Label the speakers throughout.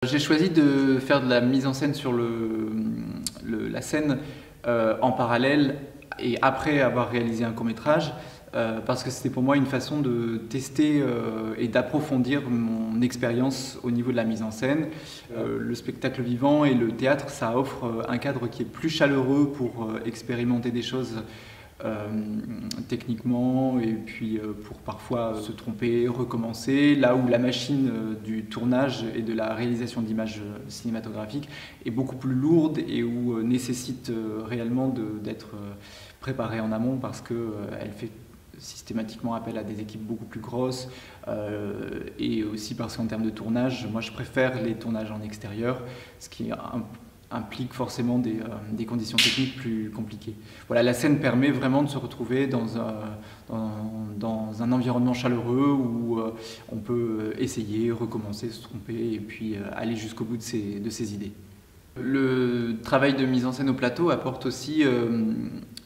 Speaker 1: J'ai choisi de faire de la mise en scène sur la scène en parallèle et après avoir réalisé un court-métrage parce que c'était pour moi une façon de tester et d'approfondir mon expérience au niveau de la mise en scène. Le spectacle vivant et le théâtre, ça offre un cadre qui est plus chaleureux pour expérimenter des choses techniquement et puis pour parfois se tromper, recommencer, là où la machine du tournage et de la réalisation d'images cinématographiques est beaucoup plus lourde et où nécessite réellement d'être préparée en amont parce qu'elle fait systématiquement appel à des équipes beaucoup plus grosses et aussi parce qu'en termes de tournage, moi je préfère les tournages en extérieur, ce qui implique forcément des conditions techniques plus compliquées. Voilà, la scène permet vraiment de se retrouver dans un environnement chaleureux où on peut essayer, recommencer, se tromper et puis aller jusqu'au bout de ses idées. Le travail de mise en scène au plateau apporte aussi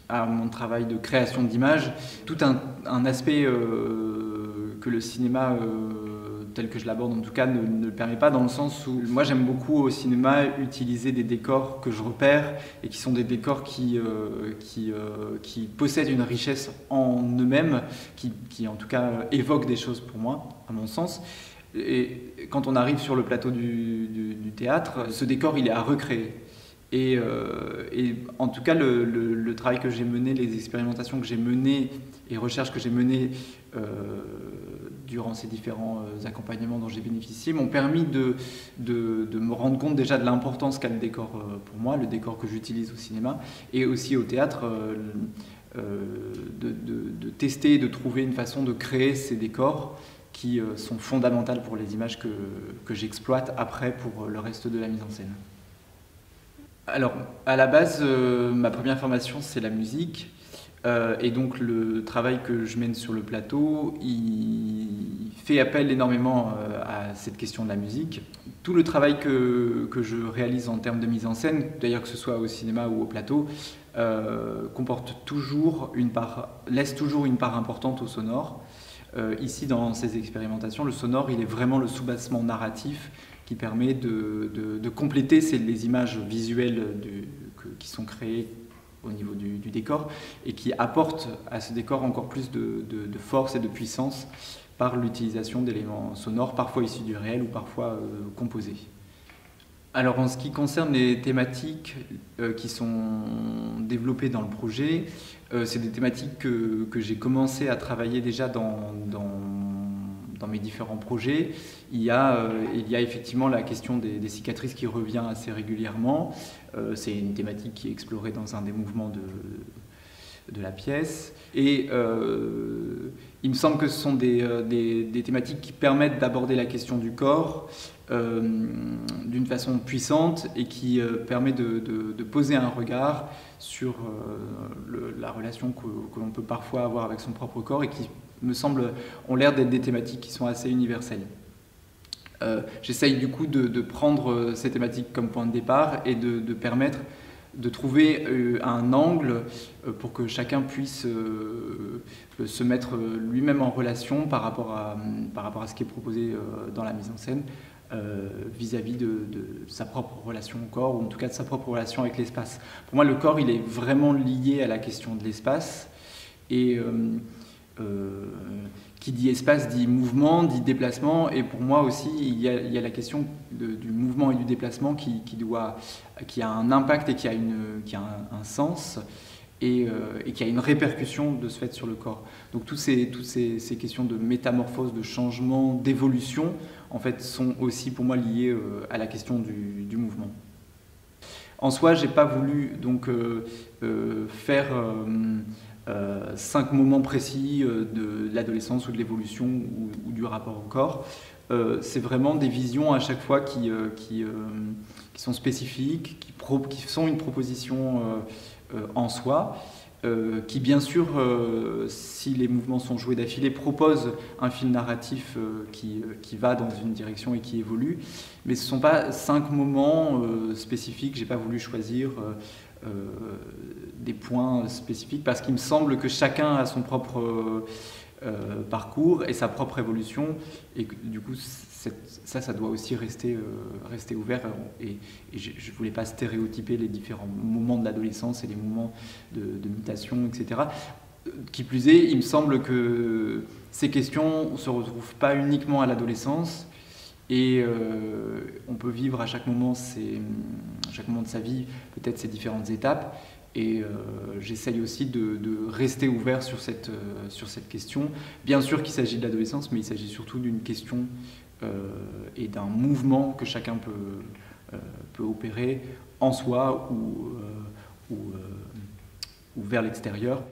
Speaker 1: à mon travail de création d'images tout un aspect que le cinéma tel que je l'aborde en tout cas ne le permet pas, dans le sens où moi j'aime beaucoup au cinéma utiliser des décors que je repère et qui sont des décors qui possèdent une richesse en eux-mêmes, qui en tout cas évoquent des choses pour moi, à mon sens. Et quand on arrive sur le plateau du théâtre, ce décor il est à recréer. Et en tout cas, le travail que j'ai mené, les expérimentations que j'ai menées et recherches que j'ai menées durant ces différents accompagnements dont j'ai bénéficié m'ont permis de me rendre compte déjà de l'importance qu'a le décor pour moi, le décor que j'utilise au cinéma, et aussi au théâtre, de tester et de trouver une façon de créer ces décors qui sont fondamentales pour les images que j'exploite après pour le reste de la mise en scène. Alors, à la base, ma première formation, c'est la musique. Et donc, le travail que je mène sur le plateau, il fait appel énormément à cette question de la musique. Tout le travail que je réalise en termes de mise en scène, d'ailleurs que ce soit au cinéma ou au plateau, laisse toujours une part importante au sonore. Ici, dans ces expérimentations, le sonore, il est vraiment le soubassement narratif qui permet de compléter les images visuelles qui sont créées au niveau du décor et qui apportent à ce décor encore plus de force et de puissance par l'utilisation d'éléments sonores, parfois issus du réel ou parfois composés. Alors en ce qui concerne les thématiques qui sont développées dans le projet, c'est des thématiques que j'ai commencé à travailler déjà dans mes différents projets. Il y a effectivement la question des cicatrices qui revient assez régulièrement. C'est une thématique qui est explorée dans un des mouvements de la pièce. Et il me semble que ce sont des thématiques qui permettent d'aborder la question du corps d'une façon puissante et qui permet de poser un regard sur la relation que l'on peut parfois avoir avec son propre corps et qui, me semble, ont l'air d'être des thématiques qui sont assez universelles. J'essaye du coup de prendre ces thématiques comme point de départ et de permettre de trouver un angle pour que chacun puisse se mettre lui-même en relation par rapport à ce qui est proposé dans la mise en scène vis-à-vis de sa propre relation au corps, ou en tout cas de sa propre relation avec l'espace. Pour moi, le corps, il est vraiment lié à la question de l'espace, et qui dit espace dit mouvement, dit déplacement, et pour moi aussi il y a la question du mouvement et du déplacement qui a un impact et qui a un sens et qui a une répercussion de ce fait sur le corps. Donc toutes ces questions de métamorphose, de changement, d'évolution, en fait, sont aussi pour moi liées à la question du mouvement. En soi, j'ai pas voulu donc faire 5 moments précis de l'adolescence ou de l'évolution ou du rapport au corps. C'est vraiment des visions à chaque fois qui sont spécifiques, qui sont une proposition en soi, qui bien sûr, si les mouvements sont joués d'affilée, propose un fil narratif qui va dans une direction et qui évolue, mais ce ne sont pas 5 moments spécifiques. J'ai pas voulu choisir des points spécifiques parce qu'il me semble que chacun a son propre parcours et sa propre évolution, et que, du coup ça doit aussi rester ouvert, et je ne voulais pas stéréotyper les différents moments de l'adolescence et les moments de mutation, etc. Qui plus est, il me semble que ces questions ne se retrouvent pas uniquement à l'adolescence, et on peut vivre à chaque moment de sa vie peut-être ces différentes étapes. Et j'essaye aussi de rester ouvert sur cette question. Bien sûr qu'il s'agit de l'adolescence, mais il s'agit surtout d'une question et d'un mouvement que chacun peut opérer en soi ou vers l'extérieur.